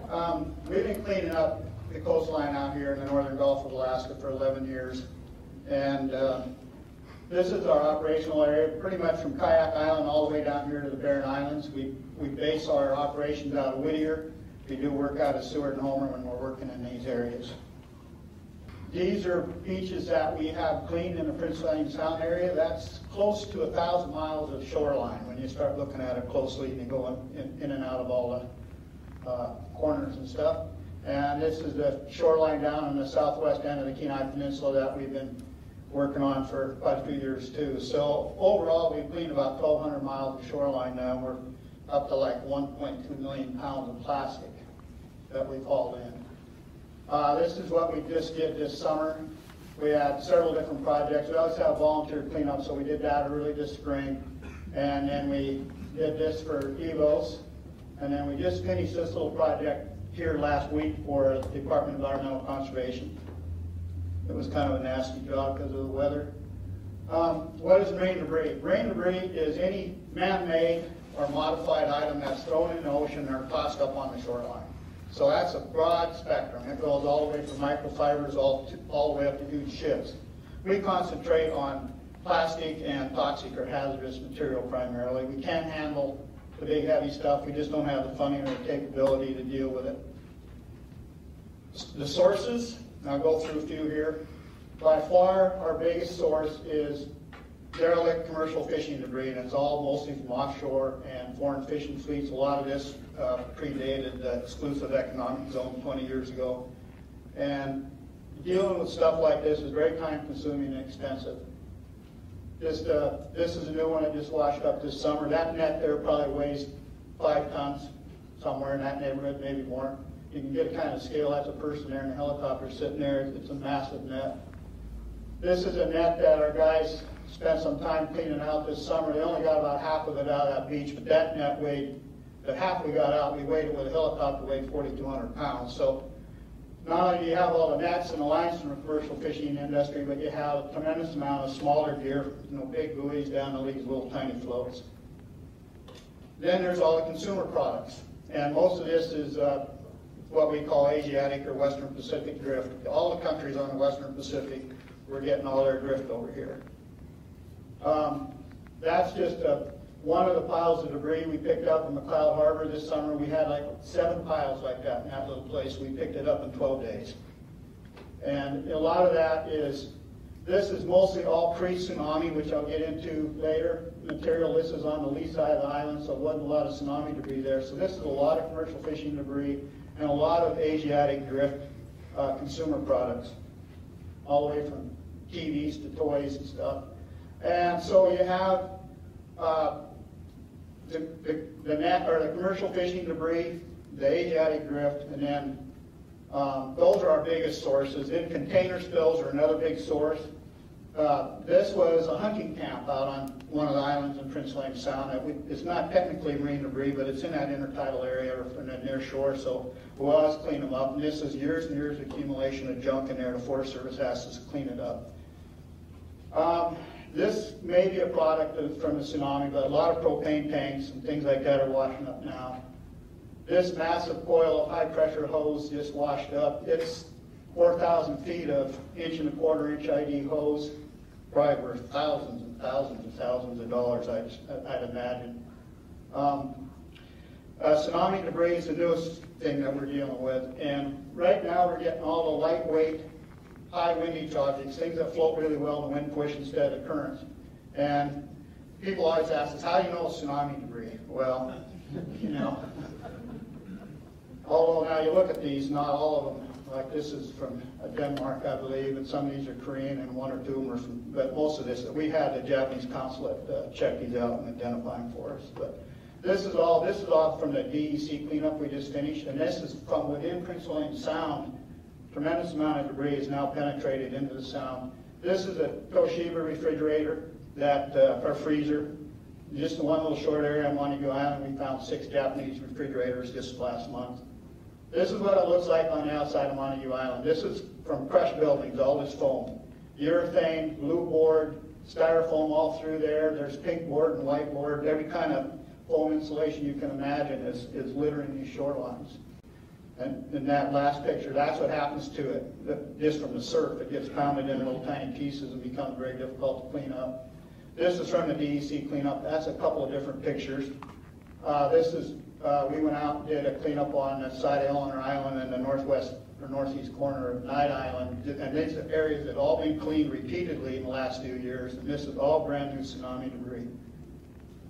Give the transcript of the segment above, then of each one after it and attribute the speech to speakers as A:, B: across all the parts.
A: We've been cleaning up the coastline out here in the northern Gulf of Alaska for 11 years. And this is our operational area, pretty much from Kayak Island all the way down here to the Barren Islands. We base our operations out of Whittier. We do work out of Seward and Homer when we're working in these areas. These are beaches that we have cleaned in the Prince William Sound area. That's close to 1,000 miles of shoreline when you start looking at it closely and you go in and out of all the corners and stuff. And this is the shoreline down in the southwest end of the Kenai Peninsula that we've been working on for quite a few years too. So overall, we've cleaned about 1,200 miles of shoreline now. We're up to like 1.2 million pounds of plastic that we've hauled in. This is what we just did this summer. We had several different projects. We always have volunteer cleanup, so we did that early this spring. And then we did this for EVOs. And then we just finished this little project here last week for the Department of Environmental Conservation. It was kind of a nasty job because of the weather. What is marine debris? Marine debris is any man-made or modified item that's thrown in the ocean or tossed up on the shoreline. So that's a broad spectrum. It goes all the way from microfibers all the way up to huge ships. We concentrate on plastic and toxic or hazardous material primarily. We can handle the big heavy stuff. We just don't have the funding or capability to deal with it. The sources, I'll go through a few here. By far, our biggest source is derelict commercial fishing debris, and it's all mostly from offshore and foreign fishing fleets. A lot of this predated the exclusive economic zone 20 years ago. And dealing with stuff like this is very time-consuming and expensive. This is a new one that just washed up this summer. That net there probably weighs 5 tons, somewhere in that neighborhood, maybe more. You can get a kind of scale. That's a person there in a helicopter sitting there. It's a massive net. This is a net that our guys spent some time cleaning out this summer. They only got about half of it out of that beach, but that net weighed, the half we got out, we weighed it with a helicopter, weighed 4,200 pounds. So not only do you have all the nets and the lines from the commercial fishing industry, but you have a tremendous amount of smaller gear, big buoys down to these little tiny floats. Then there's all the consumer products. And most of this is what we call Asiatic or Western Pacific drift. All the countries on the Western Pacific, we're getting all their drift over here. That's just one of the piles of debris we picked up in McLeod Harbor this summer. We had like 7 piles like that in that little place. We picked it up in 12 days. And a lot of that is, this is mostly all pre-tsunami, which I'll get into later. Material, this is on the lee side of the island, so there wasn't a lot of tsunami debris there. So this is a lot of commercial fishing debris and a lot of Asiatic drift consumer products, all the way from TVs to toys and stuff. And so you have the net or the commercial fishing debris, the Asiatic drift, and then those are our biggest sources. Then container spills are another big source. This was a hunting camp out on one of the islands in Prince William Sound. It's not technically marine debris, but it's in that intertidal area or from the near shore, so we'll always clean them up. And this is years and years of accumulation of junk in there. The Forest Service has to clean it up. This may be a product from the tsunami, but a lot of propane tanks and things like that are washing up now. This massive coil of high-pressure hose just washed up. It's 4,000 feet of 1.25 inch ID hose, probably worth thousands and thousands and thousands of dollars, I'd imagine. Tsunami debris is the newest thing that we're dealing with, and right now we're getting all the lightweight, high windage objects, things that float really well in the wind push instead of currents. And people always ask us, how do you know it's tsunami debris? Well, although now you look at these, not all of them, like this is from Denmark, I believe, and some of these are Korean, and 1 or 2 of them are from, but most of this, we had the Japanese consulate check these out and identify them for us. But this is all from the DEC cleanup we just finished, and this is from within Prince William Sound. Tremendous amount of debris is now penetrated into the Sound. This is a Toshiba refrigerator, or freezer. Just in one little short area on Montague Island, we found 6 Japanese refrigerators just last month. This is what it looks like on the outside of Montague Island. This is from crushed buildings, all this foam. Urethane, blue board, styrofoam all through there. There's pink board and white board. Every kind of foam insulation you can imagine is littering these shorelines. And in that last picture, that's what happens to it, just from the surf. It gets pounded in little tiny pieces and becomes very difficult to clean up. This is from the DEC cleanup. That's a couple of different pictures. This is, we went out and did a cleanup on the side of Eleanor Island in the northwest or northeast corner of Night Island. And these are areas that have all been cleaned repeatedly in the last few years. And this is all brand new tsunami debris.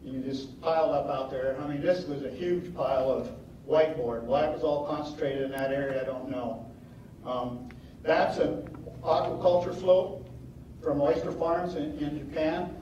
A: You just piled up out there. I mean, this was a huge pile of whiteboard. Why it was all concentrated in that area, I don't know. That's an aquaculture float from oyster farms in Japan.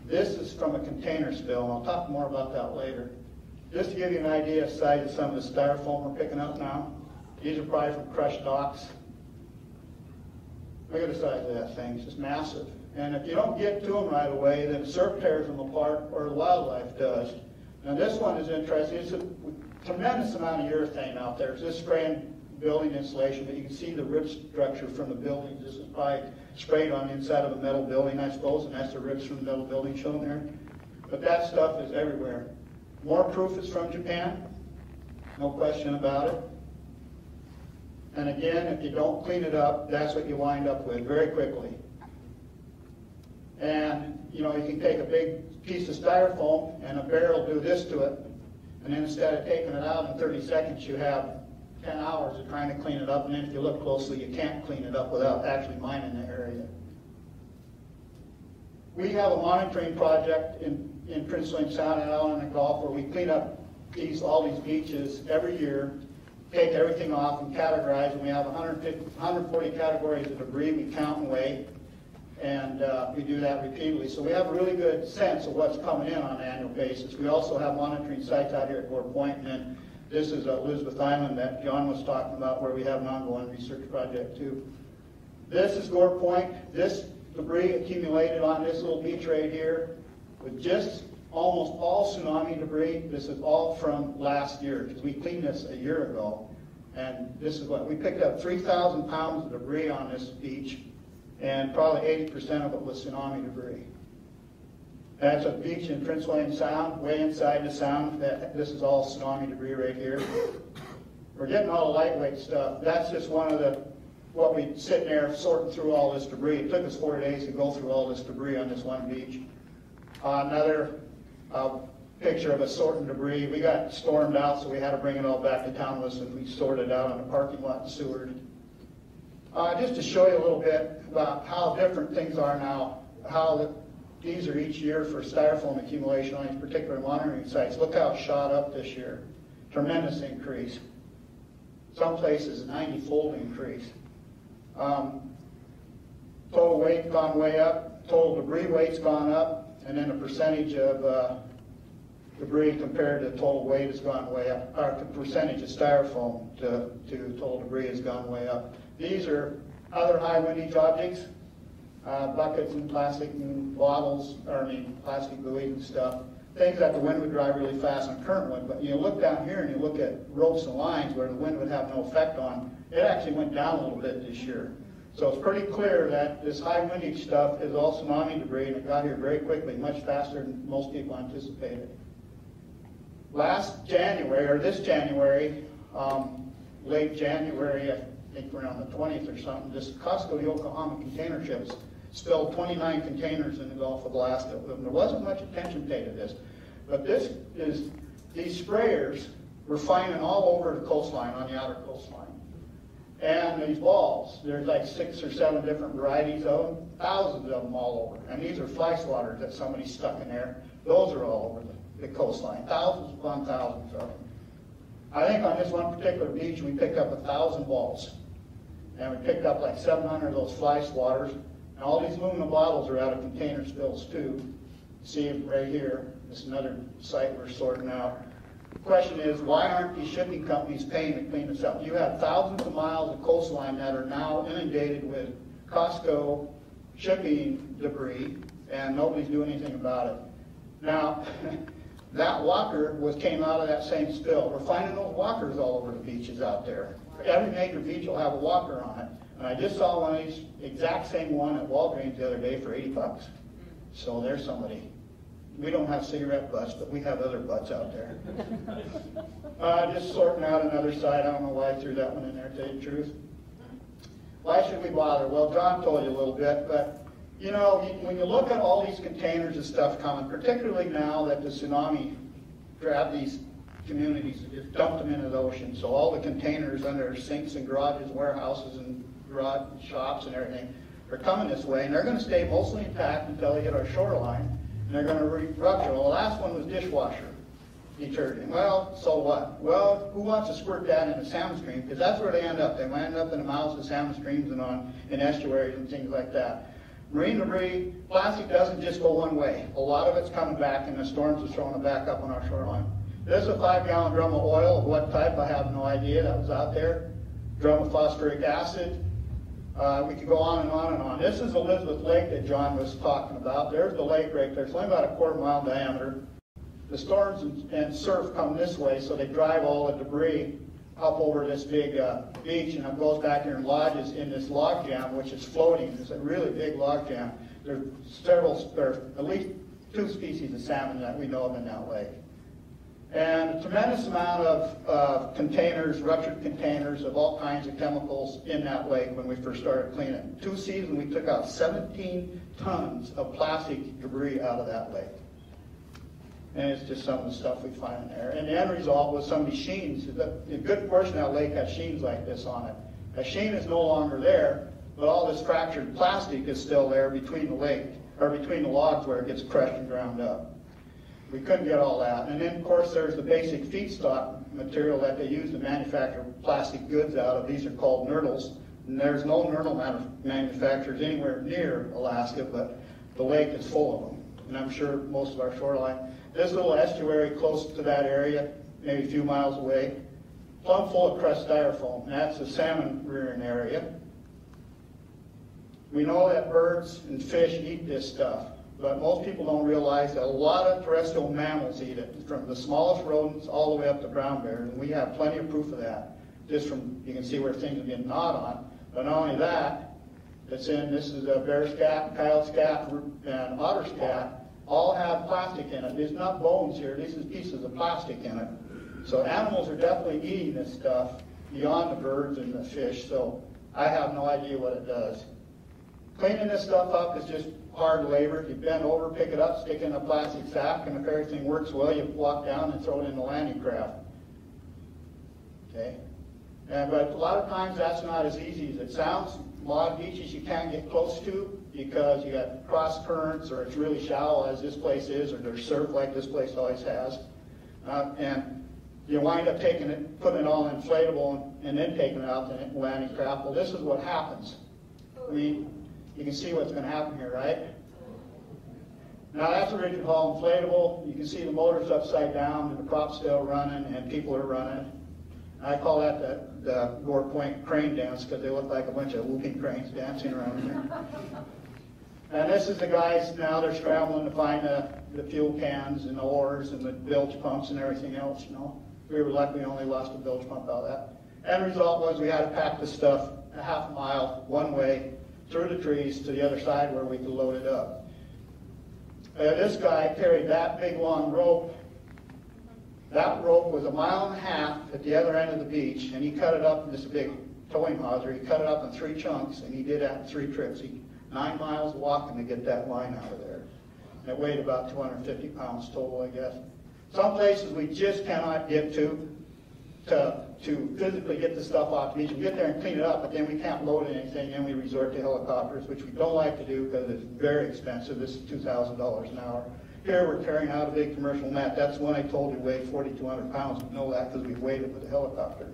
A: This is from a container spill, and I'll talk more about that later. Just to give you an idea of the size of some of the styrofoam we're picking up now. These are probably from crushed docks. Look at the size of that thing, it's just massive. And if you don't get to them right away, then the surf tears them apart, or the wildlife does. Now this one is interesting. It's a tremendous amount of urethane out there. It's just spraying building insulation, but you can see the rib structure from the buildings. This is probably sprayed on the inside of a metal building, I suppose, and that's the ribs from the metal building shown there. But that stuff is everywhere. More proof is from Japan, no question about it. And again, if you don't clean it up, that's what you wind up with very quickly. And you know, you can take a big piece of styrofoam and a barrel, do this to it, and then instead of taking it out in 30 seconds, you have 10 hours of trying to clean it up, and then if you look closely, you can't clean it up without actually mining the area. We have a monitoring project in Prince William Sound and Island and Gulf where we clean up all these beaches every year, take everything off and categorize, and we have 140 categories of debris we count and weigh, and we do that repeatedly. So we have a really good sense of what's coming in on an annual basis. We also have monitoring sites out here at Gore Point, and then this is Elizabeth Island that John was talking about, where we have an ongoing research project too. This is Gore Point. This debris accumulated on this little beach right here with just almost all tsunami debris. This is all from last year, because we cleaned this a year ago. And this is what, we picked up 3,000 pounds of debris on this beach, and probably 80% of it was tsunami debris. That's a beach in Prince William Sound, way inside the sound. This is all tsunami debris right here. We're getting all the lightweight stuff. That's just one of what we sitting there sorting through all this debris. It took us 4 days to go through all this debris on this one beach. Another picture of us sorting debris. We got stormed out, so we had to bring it all back to town with us, and we sorted out on the parking lot in Seward. Just to show you a little bit about how different things are now, these are each year for styrofoam accumulation on these particular monitoring sites. Look how it shot up this year. Tremendous increase. Some places a 90-fold increase. Total weight gone way up. Total debris weight's gone up. And then the percentage of debris compared to total weight has gone way up. Or the percentage of styrofoam to total debris has gone way up. These are other high windage objects. Buckets and plastic and bottles, plastic buoys and stuff. Things that the wind would drive really fast and current would. But you look down here and you look at ropes and lines where the wind would have no effect on. It actually went down a little bit this year. So it's pretty clear that this high windage stuff is all tsunami debris, and it got here very quickly, much faster than most people anticipated. Last January, or this January, late January, I think around the 20th or something, this Costco Yokohama container ships spilled 29 containers in the Gulf of Alaska. There wasn't much attention paid to this, but these sprayers were finding all over the coastline, on the outer coastline. And these balls, there's like 6 or 7 different varieties of them, thousands of them all over. And these are fly swatters that somebody stuck in there. Those are all over the coastline, thousands upon thousands of them. I think on this one particular beach, we picked up 1,000 balls. And we picked up like 700 of those fly swatters. And all these aluminum bottles are out of container spills too. See it right here. This is another site we're sorting out. The question is, why aren't these shipping companies paying to clean this up? You have thousands of miles of coastline that are now inundated with Costco shipping debris, and nobody's doing anything about it. Now, that walker came out of that same spill. We're finding those walkers all over the beaches out there. Every major beach will have a walker on it. And I just saw one of these, exact same one at Walgreens the other day for $80. So there's somebody We don't have cigarette butts, but we have other butts out there. Just sorting out another side. I don't know why I threw that one in there, to tell you the truth. Why should we bother? Well, John told you a little bit, but you know, when you look at all these containers and stuff coming, particularly now that the tsunami grabbed these communities and just dumped them into the ocean, so all the containers under sinks and garages, warehouses and garage shops and everything are coming this way, and they're going to stay mostly intact until they hit our shoreline, and they're going to rupture. Well, the last one was dishwasher detergent. Well, so what? Well, who wants to squirt that in a salmon stream? Because that's where they end up. They end up in the mouths of salmon streams and in estuaries and things like that. Marine debris, plastic doesn't just go one way. A lot of it's coming back, and the storms are throwing it back up on our shoreline. This is a 5-gallon drum of oil. Of what type, I have no idea. That was out there. Drum of phosphoric acid. We could go on and on and on. This is Elizabeth Lake that John was talking about. There's the lake right there. It's only about a quarter-mile diameter. The storms and surf come this way, so they drive all the debris up over this big beach, and it goes back here and lodges in this log jam, which is floating. It's a really big log jam. There's at least 2 species of salmon that we know of in that lake. And a tremendous amount of containers, ruptured containers of all kinds of chemicals in that lake when we first started cleaning. 2 seasons, we took out 17 tons of plastic debris out of that lake. And it's just some of the stuff we find in there. And the end result was some of these sheens. A good portion of that lake has sheens like this on it. The sheen is no longer there, but all this fractured plastic is still there between the lake, or between the logs where it gets crushed and ground up. We couldn't get all that. And then, of course, there's the basic feedstock material that they use to manufacture plastic goods out of. These are called nurdles. And there's no nurdle manufacturers anywhere near Alaska, but the lake is full of them. And I'm sure most of our shoreline. This little estuary close to that area, maybe a few miles away, plumb full of crushed styrofoam. And that's the salmon rearing area. We know that birds and fish eat this stuff, but most people don't realize that a lot of terrestrial mammals eat it, from the smallest rodents all the way up to brown bears, and we have plenty of proof of that. Just from, you can see where things are getting gnawed on. But not only that, this is a bear scat, coyote scat, and otter scat, all have plastic in it. There's not bones here, this is pieces of plastic in it. So animals are definitely eating this stuff beyond the birds and the fish, so I have no idea what it does. Cleaning this stuff up is just hard labor. You bend over, pick it up, stick it in a plastic sack, and if everything works well, you walk down and throw it in the landing craft. Okay? But a lot of times that's not as easy as it sounds. A lot of beaches you can't get close to because you got cross currents, or it's really shallow as this place is, or there's surf like this place always has. And you wind up taking it, putting it all inflatable, and then taking it out to the landing craft. Well, this is what happens. You can see what's going to happen here, right? Now that's a rigid hull inflatable. You can see the motor's upside down, and the prop's still running, and people are running. I call that the Gore Point crane dance, because they look like a bunch of whooping cranes dancing around here. And this is the guys, now they're scrambling to find the fuel cans and the oars and the bilge pumps and everything else, you know. We were lucky we only lost a bilge pump out of that. End result was we had to pack this stuff a half a mile one way through the trees to the other side where we could load it up. This guy carried that big long rope. That rope was 1.5 miles at the other end of the beach, and he cut it up in this big towing hawser. He cut it up in 3 chunks, and he did that in 3 trips. 9 miles walking to get that line out of there. And it weighed about 250 pounds total, I guess. Some places we just cannot get to physically get the stuff off the beach. We get there and clean it up, but then we can't load anything, and we resort to helicopters, which we don't like to do because it's very expensive. This is $2,000 an hour. Here we're carrying out a big commercial net. That's one I told you weighed 4,200 pounds. We know that because we weighed it with a helicopter.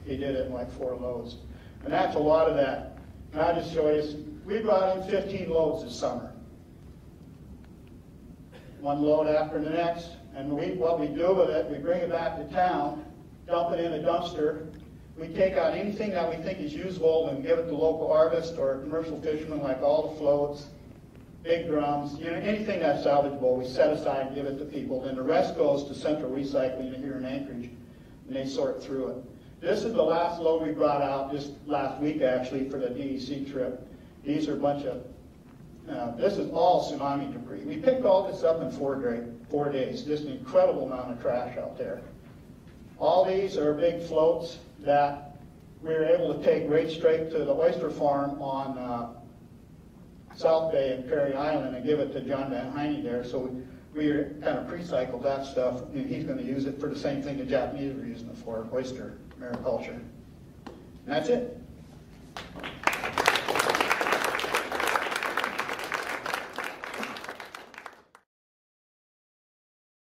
A: He did it in like 4 loads. And that's a lot of that. And I'll just show you, we brought in 15 loads this summer. 1 load after the next. And what we do with it, we bring it back to town, dump it in a dumpster. We take out anything that we think is usable and give it to local artists or commercial fishermen, like all the floats, big drums, anything that's salvageable, we set aside and give it to people. Then the rest goes to central recycling here in Anchorage, and they sort through it. This is the last load we brought out just last week, actually, for the DEC trip. These are a bunch of This is all tsunami debris. We picked all this up in 4 days, just an incredible amount of trash out there. All these are big floats that we were able to take right straight to the oyster farm on South Bay and Perry Island and give it to John Van Heine there. So we kind of pre-cycled that stuff, and he's going to use it for the same thing the Japanese were using it for, oyster mariculture. And that's it.